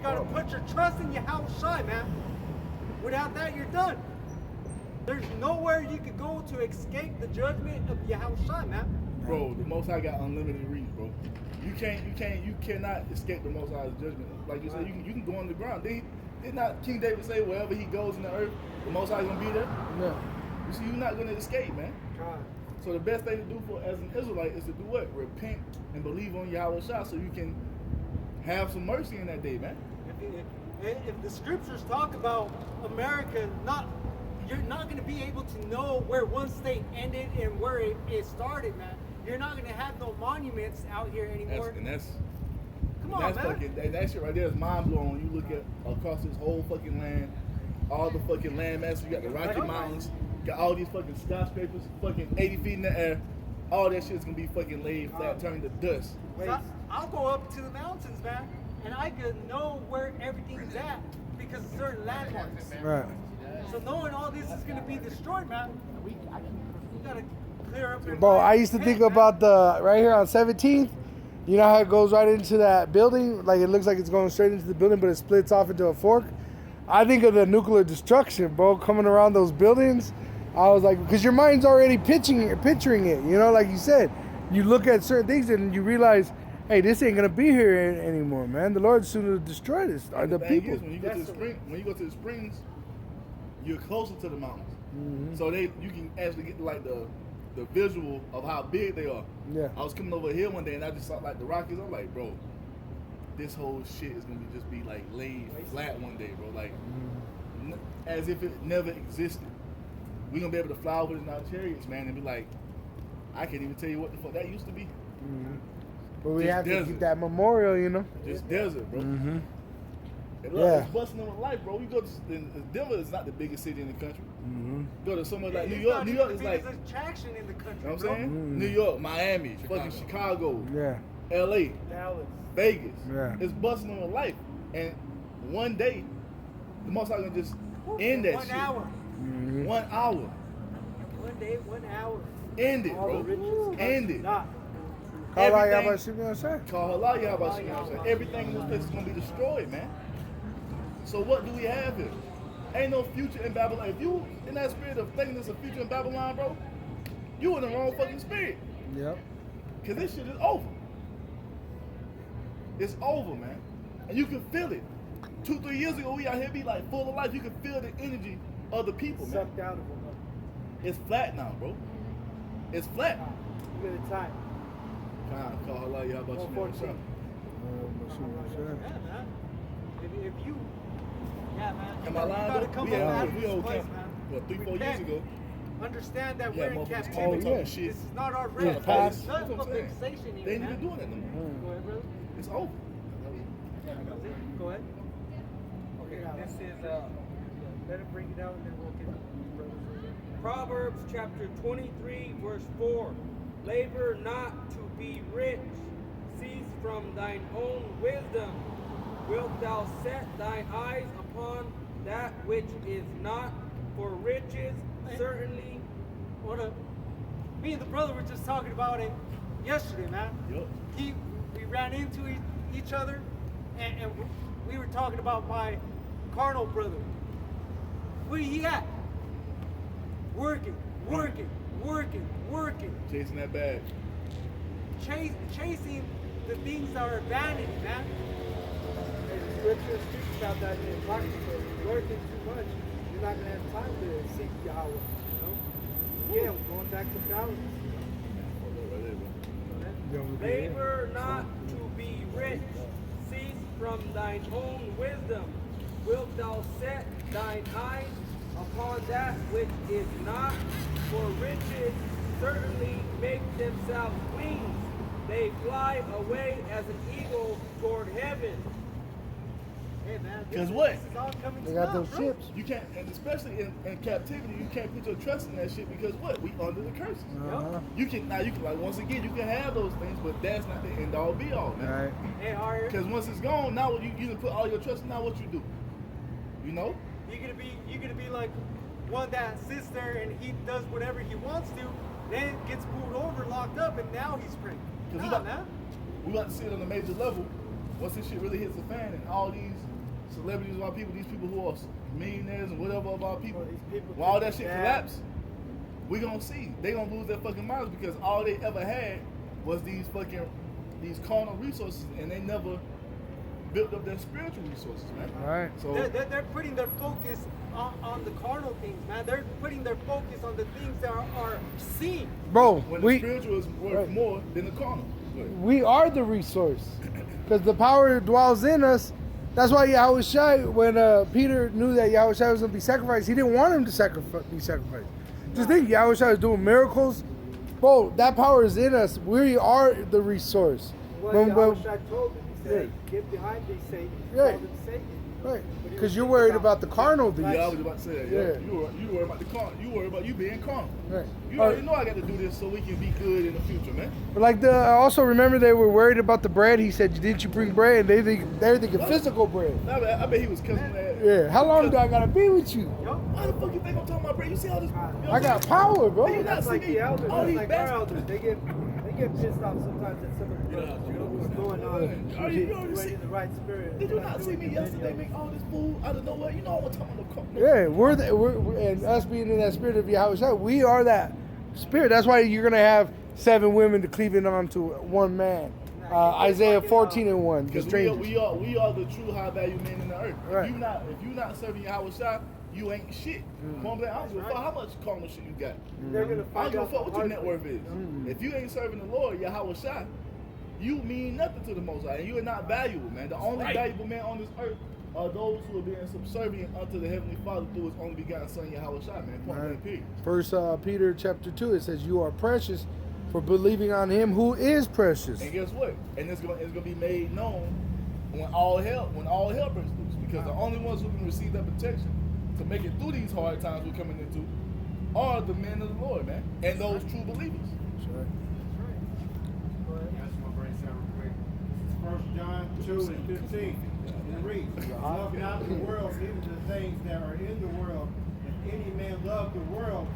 You got to put your trust in Yahushua, man. Without that, you're done. There's nowhere you could go to escape the judgment of Yahushua, man. Bro, the Most High got unlimited reach, bro. You cannot escape the Most High's judgment. Like you said, you can go on the ground. Did not King David say wherever he goes in the earth, the Most High is gonna be there? Yeah. You see, you're not gonna escape, man. God. So the best thing to do for as an Israelite is to do what? Repent and believe on Yahushua so you can have some mercy in that day, man. If the scriptures talk about America, you're not going to be able to know where one state ended and where it started, man. You're not going to have no monuments out here anymore. Come on, man. That shit right there is mind blowing when you look at across this whole fucking land, all the fucking land masses. You got the Rocky Mountains, got all these fucking skyscrapers, fucking 80 feet in the air. All that shit's gonna be fucking laid flat, turning to dust. So I'll go up to the mountains, man, and I could know where everything's at because of certain landmarks. Right. So knowing all this is gonna be destroyed, man, we gotta clear up. Bro, I used to think about right here on 17th. You know how it goes right into that building? Like it looks like it's going straight into the building, but it splits off into a fork. I think of the nuclear destruction, bro, coming around those buildings. I was like, because your mind's already picturing it, you know, like you said. You look at certain things and you realize, hey, this ain't gonna be here anymore, man. The Lord's soon to destroy this. The people. When you go to the springs, you're closer to the mountains, so you can actually get like the visual of how big they are. Yeah. I was coming over here one day and I just saw like the Rockies. I'm like, bro, this whole shit is gonna just be like laid flat one day, bro. Like as if it never existed. We're gonna be able to fly over in our chariots, man, and be like, I can't even tell you what the fuck that used to be. But we Just have desert. to keep that memorial, you know. Just desert, bro. And look, Yeah. it's busting with life, bro. We go to Denver is not the biggest city in the country. Go to somewhere like New It's York. not New even York is the like, biggest attraction in the country. you know what bro. I'm saying? New York, Miami, fucking Chicago, Yeah. LA, Dallas. Vegas. Yeah. It's busting with life. And one day, the Most High gonna just end that 1 shit. hour. 1 hour. 1 day, 1 hour. End it, All bro. the riches End it. not. Call out Everything- Yahweh, you know what I'm saying? Call halal, Yahweh, you know what I'm saying? Everything in this place is gonna be destroyed, man. So what do we have here? Ain't no future in Babylon. If you in that spirit of thinking there's a future in Babylon, bro, you in the wrong fucking spirit. Yep. Cause this shit is over. It's over, man. And you can feel it. 2-3 years ago, we out here be like full of life. You can feel the energy of the people, man. Sucked out of them. It's flat now, bro. It's flat. Look at the time. Call halal, Yahweh, you know what I'm saying? Yeah, man. If you, yeah, man. Am I You lying, gotta though? come We up out had of we this old place, camp, man. what, 3-4 years Repent. ago. Understand that Yeah, we're in motherfuckers captivity. talking yeah. shit. This is not our Yeah, rest. past. It's not That's what a I'm saying. fixation They here, ain't even man. doing that no more. Go ahead, brother. It's over. Go ahead. Okay, this is, let it bring it out and then we'll get brothers right here. Proverbs chapter 23, verse 4. Labor not to be rich. Cease from thine own wisdom. Wilt thou set thine eyes upon that which is not? For riches certainly. What up? Me and the brother were just talking about it yesterday, man. Yup. We ran into each other, and we were talking about my carnal brother. Where he at? Working. Chasing that bag. Chasing the things that are vanity, man. The scripture speaks about that in Proverbs. If you're working too much, you're not gonna have time to seek Yahweh. You know? Yeah, we're going back to balance. Labor not to be rich. Cease from thine own wisdom. Wilt thou set thine eyes upon that which is not? For riches certainly make themselves wings. They fly away as an eagle toward heaven. Hey, man. 'Cause what? This is all coming They to got naught, those bro. ships. You can't, and especially in captivity, you can't put your trust in that shit because what? We under the curses. You can like once again you can have those things, but that's not the end all be all, man. Right. Hey, Ari, Because once it's gone, now you can put all your trust in. Now what you do? You know? you're gonna be like one that sits there and he does whatever he wants to, then gets pulled over, locked up, and now he's pregnant. 'Cause Nah, man. we about to see it on a major level. Once this shit really hits the fan and all these celebrities of our people, these people who are millionaires and whatever of our people, These people when all take that shit that. collapse, we gonna see they gonna lose their fucking minds because all they ever had was these carnal resources, and they never built up their spiritual resources, man. All right. So They're putting their focus on the carnal things, man. They're putting their focus on the things that are seen. Bro, when the we spiritual is worth right. more than the carnal. Go ahead. we are the resource. Because the power dwells in us. That's why Yahushua, when Peter knew that Yahushua was going to be sacrificed, he didn't want him to be sacrificed. Just think, Yahushua is doing miracles. Bro, that power is in us. We are the resource. What When- Yahushua told them, he said, Yeah. "Get behind me, Satan." He Right. called him Satan. Right. But he Because was you're thinking worried about the carnal things. Yeah, I was about to say that. Yeah. Yeah. You worry about the carnal. You worry about you being carnal. Right. You already know I got to do this so we can be good in the future, man. But like I also remember they were worried about the bread. He said, "Didn't you bring bread?" And they're thinking physical bread. I bet he was cussing that. Yeah. How long do I gotta be with you? Yup. Why the fuck you think I'm talking about bread? You see all this? I got power, bro. Do you not That's see like me? the elders. All That's these like our bastards. elders. They get pissed off sometimes at some of the brothers. You know what's going on. Are you already You see- ain't in the right spirit. Did you You're not see me doing yesterday videos. make all this food out of nowhere? You know what I'm talking about? Yeah, we're and us being in that spirit of Yahushua, we are that spirit. That's why you're gonna have 7 women to cleave in onto one man. Isaiah 14:1. The Because strangers. we are the true high value men in the earth. Right. If you not serving Yahweh Shai, you ain't shit. Come on, I don't give a fuck how much carnal shit you got. They're gonna I don't find give a out fuck the what your hard net way. worth is. If you ain't serving the Lord, Yahweh Shai, you mean nothing to the Most High, and you are not valuable, man. The only valuable man on this earth are those who are being subservient unto the Heavenly Father through His only begotten Son, Yahweh Shai, man. Point blank, period. First Peter chapter 2, it says, "You are precious for believing on Him who is precious." And guess what? And it's gonna be made known when all hell breaks loose. Because the only ones who can receive that protection to make it through these hard times we're coming into are the men of the Lord, man, and those true believers. That's right. I just want to bring something real quick. This is 1 John 2:15. It reads, "Love not the world, neither the things that are in the world. If any man love the world,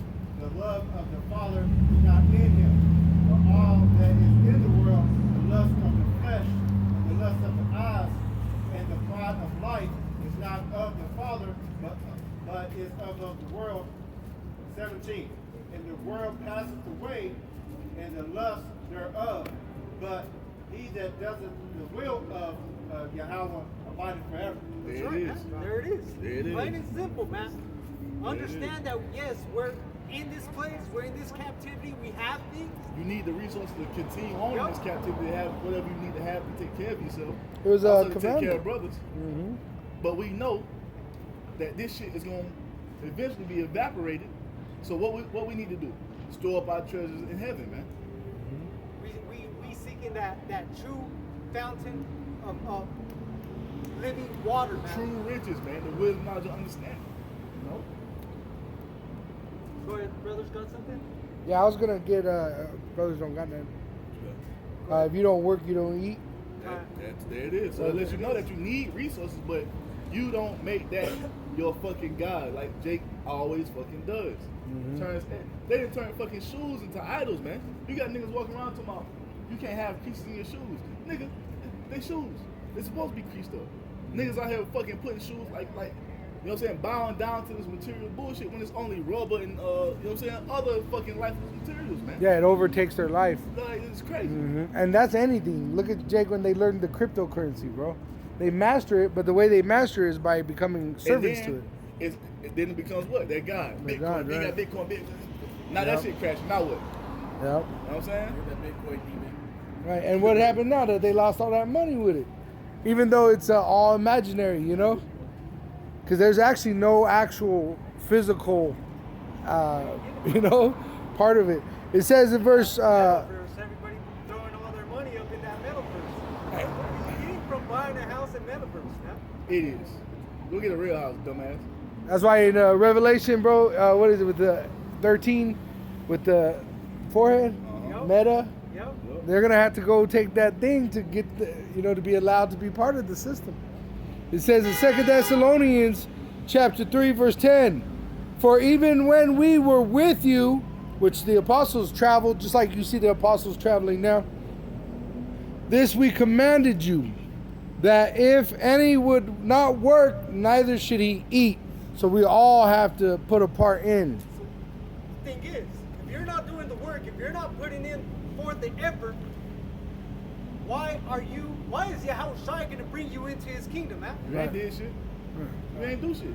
the love of the Father is not in him. For all that is in the world, the lust of the flesh, and the lust of the eyes, and the pride of life, is not of the Father, but is of the world." 17. "And the world passeth away, and the lust thereof, but he that doesn't the will of Yahweh abideth forever." There That's it right, is. man. There it is. There it is. Plain and simple, man. Understand that, yes, we're in this place, we're in this captivity, we have things. You need the resources to continue on in this captivity, to have whatever you need to have to take care of yourself. It was a Also to take care commandment. of brothers. Mhm. But we know that this shit is going to eventually be evaporated. So what we need to do? Store up our treasures in heaven, man. We seeking that true fountain of living water, man. True riches, man. The wisdom, knowledge, and understanding. You know? Go ahead, brothers, got something? Yeah, I was gonna get brothers don't got nothing. If you don't work, you don't eat. There it is. So it lets you know that you need resources, but you don't make that your fucking God like Jake always fucking does. They didn't turn fucking shoes into idols, man. You got niggas walking around talking about you can't have creases in your shoes. Nigga, they shoes. They're supposed to be creased up. Niggas out here fucking putting shoes like you know what I'm saying, bowing down to this material bullshit when it's only rubber and you know what I'm saying, other fucking lifeless materials, man. Yeah, it overtakes their life. Like, it's crazy. And that's anything. Look at Jake when they learned the cryptocurrency, bro. They master it, but the way they master it is by becoming servants to it. Then it becomes what? Their God. Their Bitcoin. God, They right. got Bitcoin. Now Yep. that shit crashed. Now what? You Yep. know what I'm saying? That Bitcoin demon. Right. And what happened now that they lost all that money with it? Even though it's all imaginary, you know? Because there's actually no actual physical, you know, part of it. It says in verse. Everybody throwing all their money up in that metaverse. What are you getting from buying a house in metaverse, man? It is. Go get a real house, dumbass. That's why in Revelation, bro, what is it with the 13, with the forehead, Yep. Meta? Yep. They're gonna have to go take that thing to get, to be allowed to be part of the system. It says in 2 Thessalonians chapter 3, verse 10, "For even when we were with you," which the apostles traveled, just like you see the apostles traveling now, "this we commanded you, that if any would not work, neither should he eat. So we all have to put a part in. The thing is, if you're not doing the work, if you're not putting in forth the effort, why is Yahushua going to bring you into his kingdom, man? You ain't did shit. You ain't do shit.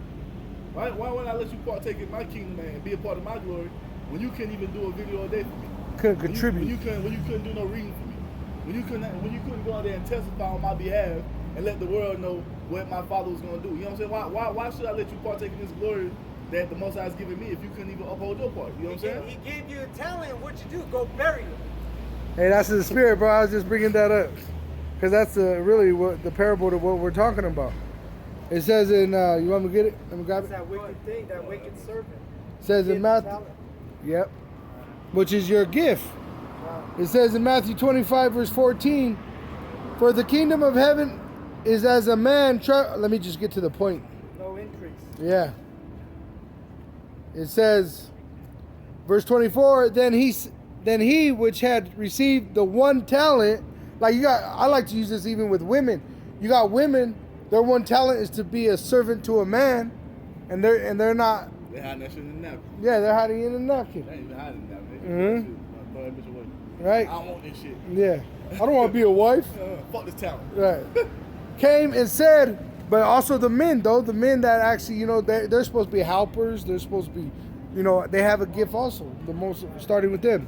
Why would I let you partake in my kingdom, man, and be a part of my glory when you couldn't even do a video a day for me? Couldn't contribute. When you couldn't do no reading for me. When you couldn't go out there and testify on my behalf and let the world know what my Father was going to do. You know what I'm saying? Why should I let you partake in this glory that the Most High has given me if you couldn't even uphold your part? You know what I'm saying? He gave you a talent. What you do? Go bury it. Hey, that's the spirit, bro. I was just bringing that up. Because that's really what the parable to what we're talking about. It says in, you want me to get it? Let me grab It's it. that wicked thing, that wicked serpent. It says in Hidden Matthew, talent. yep, which is your gift. It says in Matthew 25, verse 14, for the kingdom of heaven is as a man, let me just get to the point. No increase. Yeah. It says, verse 24, then he which had received the one talent, I like to use this even with women. You got women, their one talent is to be a servant to a man, and they're not. They hiding that shit in the napkin. Yeah, they're hiding in the napkin. They ain't even hiding that. They Mhm. throw that bitch away. Right? I don't want this shit. Yeah. I don't want to be a wife. Fuck this talent. Right. Came and said, but also the men though, the men that actually, they're supposed to be helpers. They're supposed to be, they have a gift also. The most starting with them.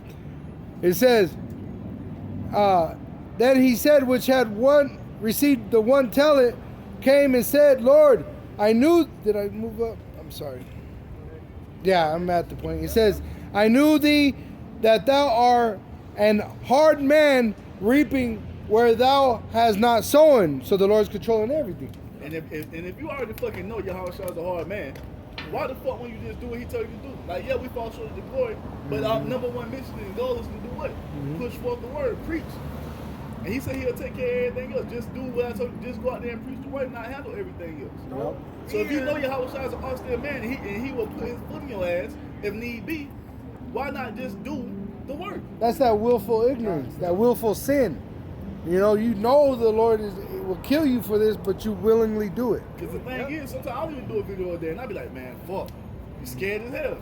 It says, then he said, which had received the one talent, came and said, Lord, I knew. Did I move up? I'm sorry. Yeah, I'm at the point. It says, I knew thee that thou art an hard man, reaping where thou hast not sown. So the Lord's controlling everything. And if you already fucking know Yahushua is a hard man, why the fuck when you just do what he told you to do? Like, yeah, we fall short of the glory, but our number one mission and goal is to do what? Push forth the word, preach. And he said he'll take care of everything else. Just do what I told you. Just go out there and preach the word and not handle everything else. Yep. So if you know Yahushua is an austere man and he will put his foot in your ass if need be, why not just do the work? That's that willful ignorance, that willful sin. You know the Lord will kill you for this, but you willingly do it. Because the thing is, sometimes I don't even do a video a day and I be like, man, fuck. You scared as hell. Yep.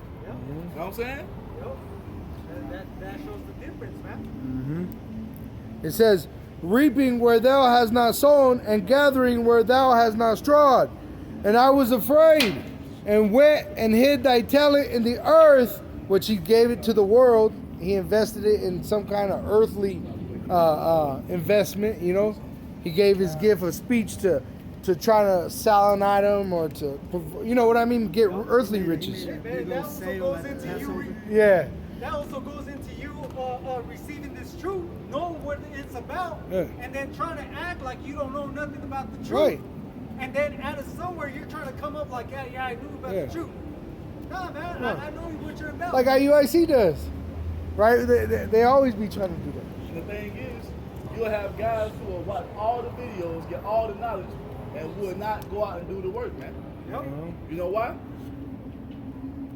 You know what I'm saying? Yep. That shows the difference, man. It says, reaping where thou hast not sown, and gathering where thou hast not strawed. And I was afraid, and went and hid thy talent in the earth, which he gave it to the world. He invested it in some kind of earthly investment, He gave his gift of speech to try to sell an item or to, what I mean, get earthly riches. Man, that also goes into you. Yeah. That also goes into you receiving this truth, knowing what it's about, Yeah. and then trying to act like you don't know nothing about the truth. Right. And then out of somewhere you're trying to come up like, yeah, I knew about the truth. Nah, man, Yeah. I know what you're about. Like IUIC does, right? They always be trying to do that. And the thing is, you'll have guys who will watch all the videos, get all the knowledge, and will not go out and do the work, man. Yep. You know why?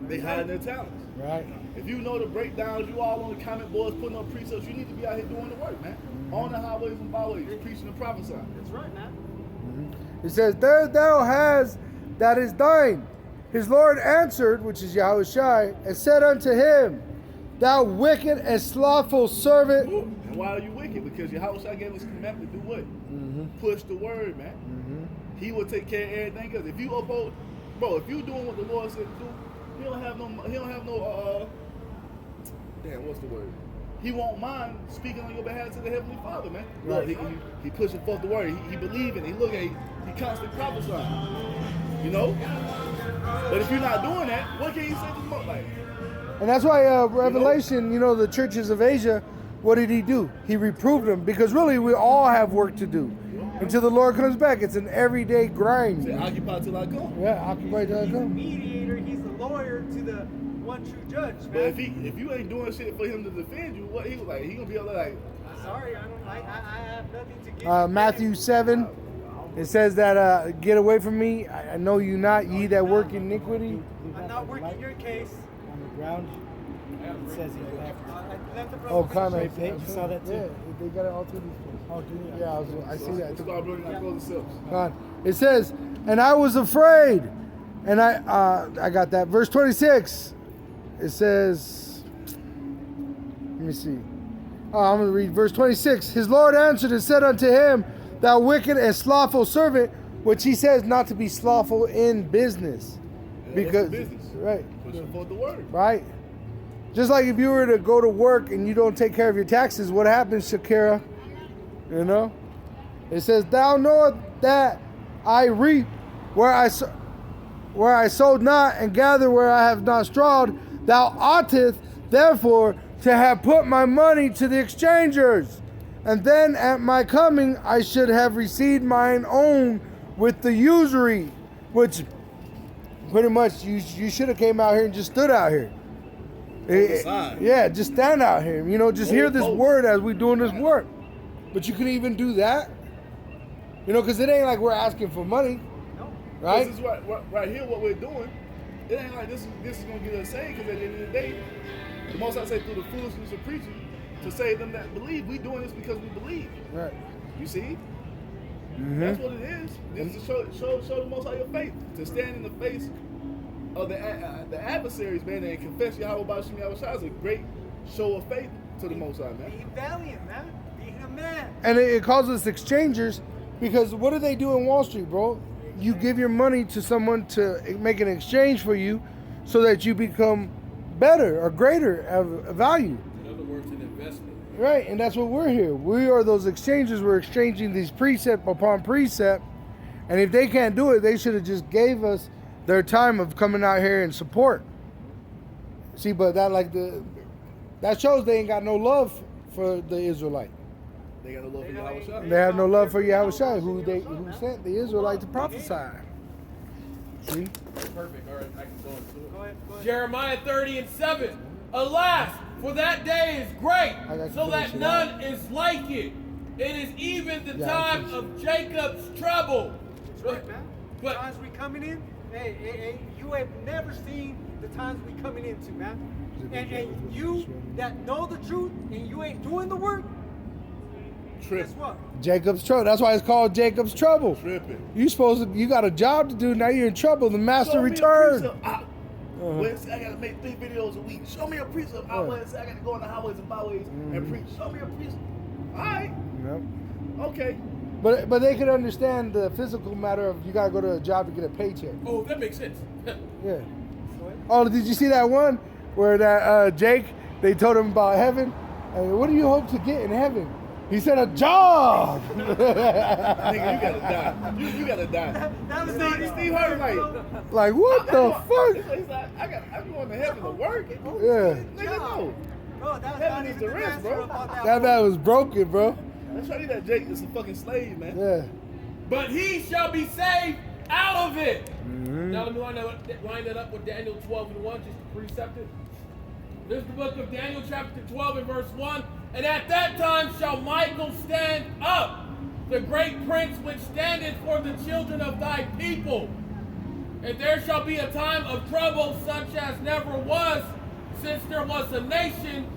They hide their talents. Right. If you know the breakdowns, you all on the comment boards putting up precepts, you need to be out here doing the work, man. On the highways and byways, preaching and prophesying. That's right, man. It says, there thou hast that is thine. His Lord answered, which is Yahushua, and said unto him, thou wicked and slothful servant. And why are you wicked? Because Yahushua gave us a commandment to do what? Push the word, man. He will take care of everything else. If you uphold, bro, if you doing what the Lord said to do, he don't have no, damn, what's the word? He won't mind speaking on your behalf to the Heavenly Father, man. Right. Look, he pushing forth the word. He believe in it. He look at it. He constantly prophesying. You know? But if you're not doing that, what can he say to the Most? Like, And that's why Revelation, the churches of Asia, what did he do? He reproved them because really we all have work to do until the Lord comes back. It's an everyday grind. say, occupy till I come. Yeah, occupy till I He's the come. mediator. He's the lawyer to the one true judge, man. But if you ain't doing shit for him to defend you, what he was like, he gonna be able to like, Sorry, I have nothing to give. Matthew 7, it says that, get away from me. I know you not, ye that work iniquity. I'm not working your case. On the ground, it says he left. I left the Oh, comment. You saw that too? Yeah, they got it all through these places. Oh, do you? Yeah, I see that. Let's go, bro. Now close the silks. It says, and I was afraid. And I got that. Verse 26. It says, let me see. Oh, I'm going to read verse 26. His Lord answered and said unto him, thou wicked and slothful servant, which he says not to be slothful in business. Yeah, Because, business. right. Pushing forth the word. Right. Just like if you were to go to work and you don't take care of your taxes, what happens, Shakira? You know? It says, thou knowest that I reap where I sowed not, and gather where I have not strawed. Thou oughtest, therefore, to have put my money to the exchangers. And then at my coming, I should have received mine own with the usury. Which, pretty much, you should have came out here and just stood out here. Yeah, just stand out here. You know, just hear this word as we doing this work. But you can even do that. You know, because it ain't like we're asking for money. Right? This is right here, what we're doing. It ain't like this is going to get us saved, because at the end of the day, the most I say through the foolishness of preaching, to save them that believe, we doing this because we believe. Right. You see? Mm-hmm. That's what it is. This is to show the Most High your faith. To stand in the face of the adversaries, man, and confess Yahweh B'Shem Yahweh Shai is a great show of faith to the Most High, man. Be valiant, man. Be a man. And it calls us exchangers, because what do they do in Wall Street, bro? You give your money to someone to make an exchange for you so that you become better or greater of value. In other words, an investment. Right, and that's what we're here. We are those exchangers. We're exchanging these precept upon precept. And if they can't do it, they should have just gave us their time of coming out here and support. See, but that shows they ain't got no love for the Israelite. They got no love for Yahweh Shai. They have no love for Yahweh Shai, who sent the Israelite to prophesy. See? Perfect. All right, I can go into it. Go ahead. Jeremiah 30:7. Alas, for that day is great, so that none is like it. It is even the time of Jacob's trouble. That's right, man. The But times we coming in, hey, you have never seen the times we coming into, man. And you that know the truth and you ain't doing the work, Tripping. guess what? Jacob's trouble. That's why it's called Jacob's trouble. Tripping. You got a job to do. Now you're in trouble. The master Show me a returned. precept. When I gotta make 3 videos a week. Show me a precept. I gotta go on the highways and byways and preach. Show me a precept. Alright. Yep. Okay. But they could understand the physical matter of you gotta go to a job to get a paycheck. oh, that makes sense. Yeah. Oh, did you see that one where that Jake? They told him about heaven. And what do you hope to get in heaven? He said a job. Nigga, you gotta die. You gotta die. That was Steve Harvey, Like what the fuck? He's like, I'm going to heaven to work. Yeah. Nigga, no. Bro, that was Heaven not is even the the rest, answer bro. about That man was broken, bro. Let's show you that Jake is a fucking slave, man. Yeah. But he shall be saved out of it. Mm-hmm. Now let me line that up with Daniel 12:1, just to precept it. This is the book of Daniel chapter 12 and verse 1. And at that time shall Michael stand up, the great prince which standeth for the children of thy people. And there shall be a time of trouble such as never was, since there was a nation,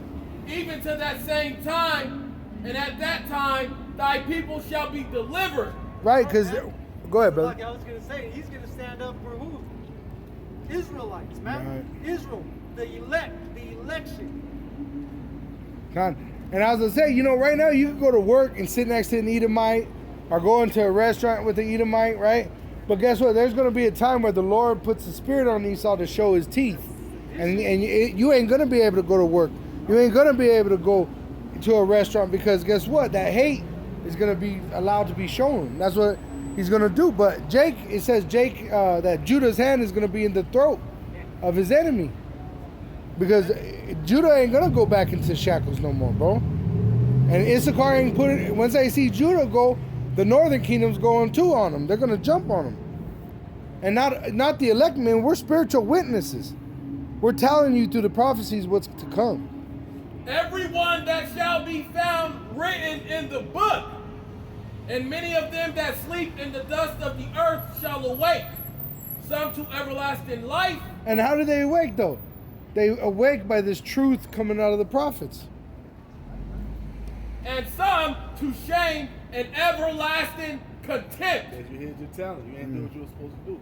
even to that same time. And at that time thy people shall be delivered. Right, because go ahead, brother. Like I was gonna say, he's gonna stand up for who? Israelites, man. Right. Israel, the elect, the election. And I was gonna say, you know, right now you can go to work and sit next to an Edomite, or go into a restaurant with an Edomite, right? But guess what? There's gonna be a time where the Lord puts the spirit on Esau to show his teeth, and you ain't gonna be able to go to work. You ain't gonna be able to go to a restaurant, because guess what? That hate is gonna be allowed to be shown. That's what he's gonna do. But Jake, it says Jake, that Judah's hand is gonna be in the throat of his enemy, because Judah ain't gonna go back into shackles no more, bro. And Issachar ain't put it. Once they see Judah go, the northern kingdom's going too on them. They're gonna jump on them. And not the elect men. We're spiritual witnesses. We're telling you through the prophecies what's to come. Everyone that shall be found written in the book, and many of them that sleep in the dust of the earth shall awake, some to everlasting life. And how do they awake though? They awake by this truth coming out of the prophets. and some to shame and everlasting contempt. As you hid your talent, you ain't doing what you were supposed to do.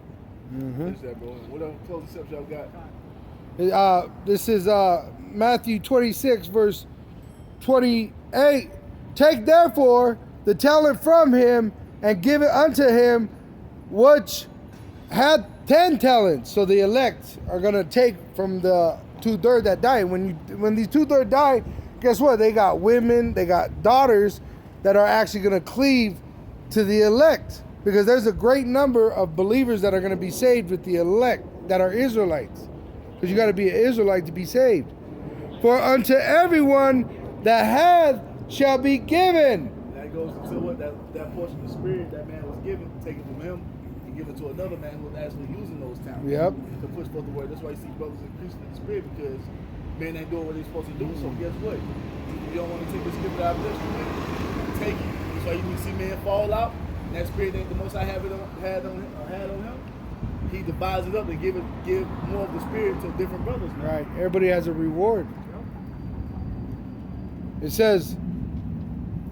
Finish that, bro. And what other closing steps y'all got? This is Matthew 26, verse 28. Take therefore the talent from him and give it unto him which had 10 talents. So the elect are going to take from the 2/3 that died. When these 2/3 died, guess what? They got women, they got daughters that are actually going to cleave to the elect, because there's a great number of believers that are going to be saved with the elect that are Israelites, because you got to be an Israelite to be saved. For unto everyone that hath shall be given. That goes into what that portion of the spirit that man was given, taken from him and given to another man who was actually using those talents to push forth the word. That's why you see brothers increasing in the spirit, because men ain't doing what they're supposed to do. So guess what? You don't want to take the spirit out of this one, man. Take it. That's why you can see men fall out, and that spirit ain't the most I had on him. He divides it up and give more of the spirit to different brothers, man. Right. Everybody has a reward. It says,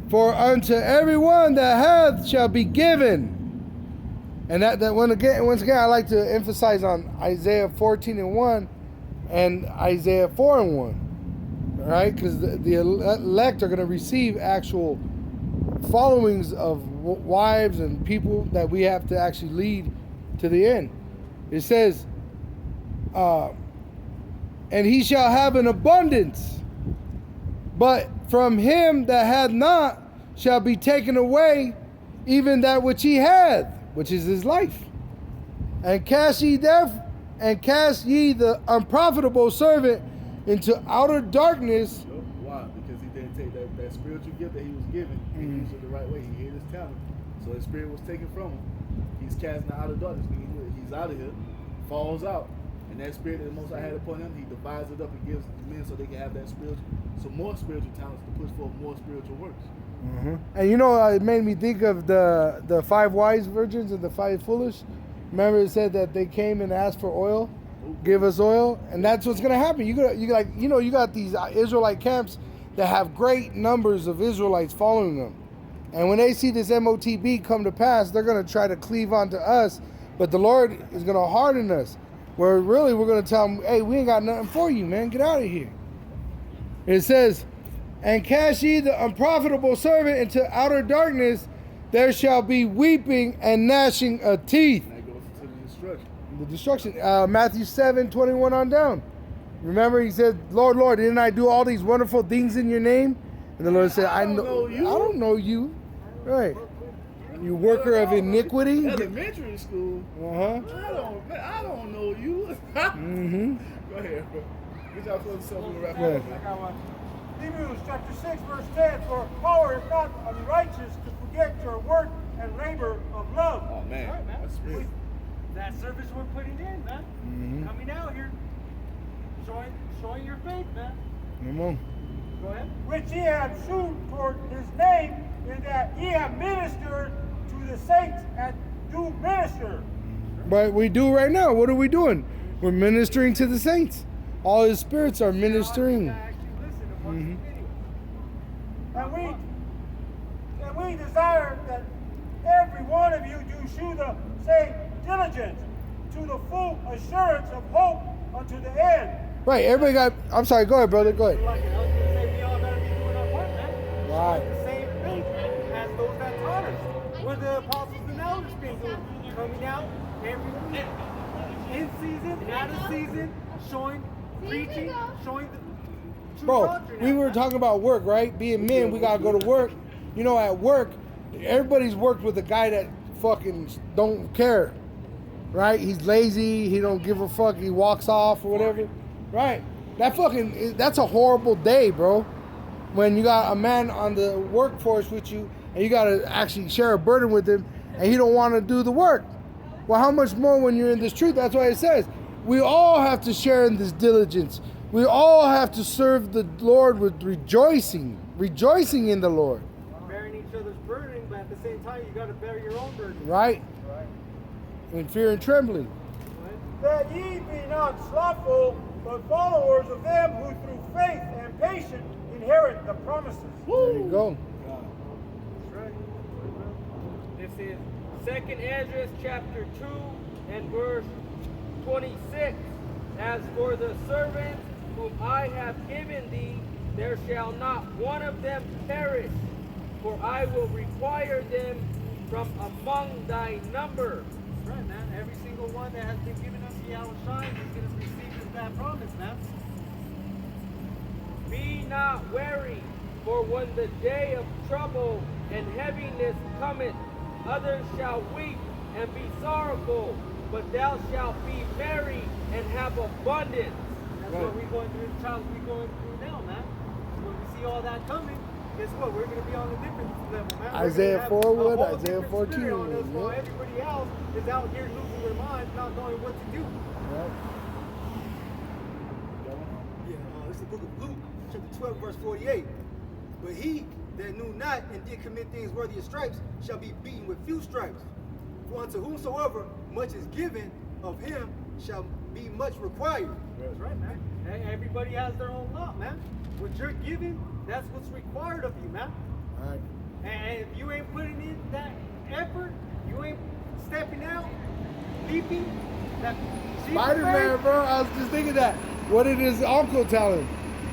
for unto everyone that hath shall be given. And that once again, I like to emphasize on Isaiah 14:1 and Isaiah 4:1. All right? Because the elect are going to receive actual followings of wives and people that we have to actually lead to the end. It says, and he shall have an abundance, but from him that hath not shall be taken away even that which he hath, which is his life. And cast ye the unprofitable servant into outer darkness. Why? Because he didn't take that spiritual gift that he was given and use it the right way. He hid his talent. So his spirit was taken from him. He's cast out of darkness. He's out of here, falls out. And that spirit that the Most High had upon him, he divides it up and gives it to men so they can have that more spiritual talents to push forth more spiritual works. And you know, it made me think of the 5 wise virgins and the 5 foolish. Remember, it said that they came and asked for oil, give us oil, and that's what's gonna happen. You got these Israelite camps that have great numbers of Israelites following them, and when they see this MOTB come to pass, they're gonna try to cleave onto us, but the Lord is gonna harden us. Where really we're gonna tell them, hey, we ain't got nothing for you, man. Get out of here. It says, and cast ye the unprofitable servant into outer darkness, there shall be weeping and gnashing of teeth. And that goes into the destruction. The destruction. Matthew 7:21 on down. Remember, he said, Lord, Lord, didn't I do all these wonderful things in your name? And the Lord said, I don't know you. I don't know you. Right. You worker of iniquity. Elementary school. I don't know you. Go ahead, bro. Get y'all close to something. Wrap it up, man. Hebrews chapter 6, verse 10, for power is not unrighteous to forget your work and labor of love. Oh, man. All right, man. That's real. That service we're putting in, man. Coming out here. Showing your faith, man. Come on. Go ahead. Which ye have shewn toward his name, in that ye have ministered to the saints and do minister. But we do right now. What are we doing? We're ministering to the saints. All his spirits are ministering. And we desire that every one of you do shew the same diligence to the full assurance of hope unto the end. Right, everybody got, I'm sorry, go ahead, brother, go ahead. Like I was going to say, we all got to be doing our part, man. Right. The same faith as those that taught us. What the apostles and elders been doing. Coming out every week. In season, out of season, showing, preaching, showing the true Bro, doctrine. we were talking about work, right? Being men, we gotta go to work. You know, at work, everybody's worked with a guy that fucking don't care, right? He's lazy, he don't give a fuck, he walks off or whatever, right? That's a horrible day, bro. When you got a man on the workforce with you and you gotta actually share a burden with him and he don't want to do the work. Well, how much more when you're in this truth? That's why it says we all have to share in this diligence. We all have to serve the Lord with rejoicing in the Lord. Bearing each other's burden, but at the same time, you got to bear your own burden. Right? In fear and trembling. That ye be not slothful, but followers of them who through faith and patience in inherit the promises. There you go. That's right. This is 2nd Ezra chapter 2 and verse 26. As for the servants whom I have given thee, there shall not one of them perish, for I will require them from among thy number. That's right, man. Every single one that has been given unto Yahushua is going to receive that promise, man. Be not weary, for when the day of trouble and heaviness cometh, others shall weep and be sorrowful, but thou shalt be merry and have abundance. That's what we're going through, the trials we're going through now, man. When we see all that coming, guess what? We're going to be on a different level, man. Isaiah 4 would, Isaiah 14 on us, would, while yeah. everybody else is out here losing their minds, not knowing what to do. Yep. Yeah, it's the book of Luke, chapter 12, verse 48. But he that knew not and did commit things worthy of stripes shall be beaten with few stripes. For unto whomsoever much is given, of him shall be much required. That's right, man. And everybody has their own lot, man. What you're giving, that's what's required of you, man. All right. And if you ain't putting in that effort, you ain't stepping out, leaping, that Spider-Man, bro. I was just thinking that. What did his uncle tell him?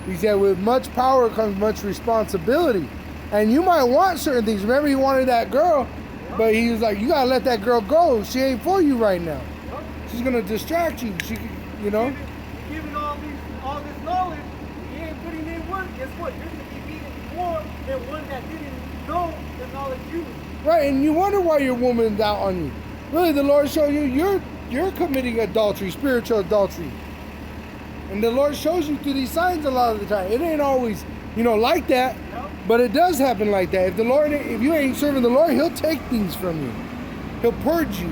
He said, with much power comes much responsibility. And you might want certain things. Remember, he wanted that girl, but he was like, you gotta let that girl go. She ain't for you right now. She's gonna distract you. She, you know. Giving all this knowledge, you ain't putting in work. Guess what? You're gonna be beaten more than one that didn't know the knowledge you. Right, and you wonder why your woman's out on you. Really, the Lord showed you you're committing adultery, spiritual adultery. And the Lord shows you through these signs a lot of the time. It ain't always, like that, but it does happen like that. If you ain't serving the Lord, He'll take things from you. He'll purge you,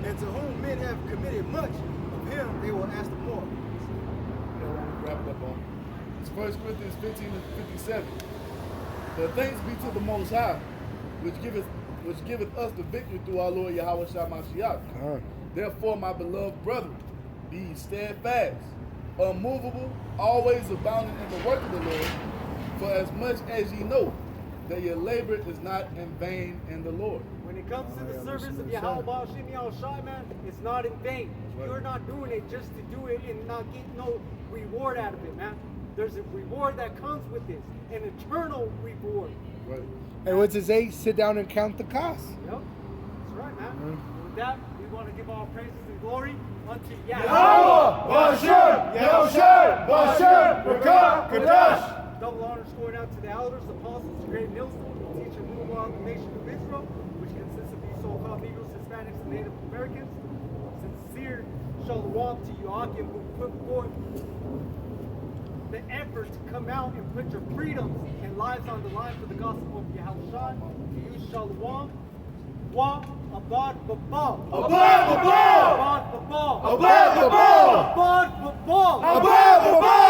And to whom men have committed much, of him they will ask the more. Wrap it up on. It's 1 Corinthians 15 and 57. But thanks be to the Most High, which giveth us the victory through our Lord Yahweh Shah Mashiach. Therefore, my beloved brethren, be ye steadfast, unmovable, always abounding in the work of the Lord, for as much as ye know that your labor is not in vain in the Lord. When it comes to the service of Yahweh Ba'ashim Yahushai, man, it's not in vain. You're not doing it just to do it and not get no reward out of it, man. There's a reward that comes with this, an eternal reward. Right. And what's it say? Sit down and count the cost. Yep, that's right, man. And with that, we want to give all praises and glory unto Yahweh, Yahweh. Bashem, Yahushua, Bashem, Rakah, Kadash. Double honors going out to the elders, apostles, great millstones, who teach and rule out the nation of Israel, which consists of these so-called Negroes, Hispanics, and Native Americans. Sincere shalom to you, Akim, who put forth the effort to come out and put your freedoms and lives on the line for the gospel of Yahushua. To you, shalom. Wa abad babal. Abad babal. Abad babal. Abad babal. Abad babal. Abad babal.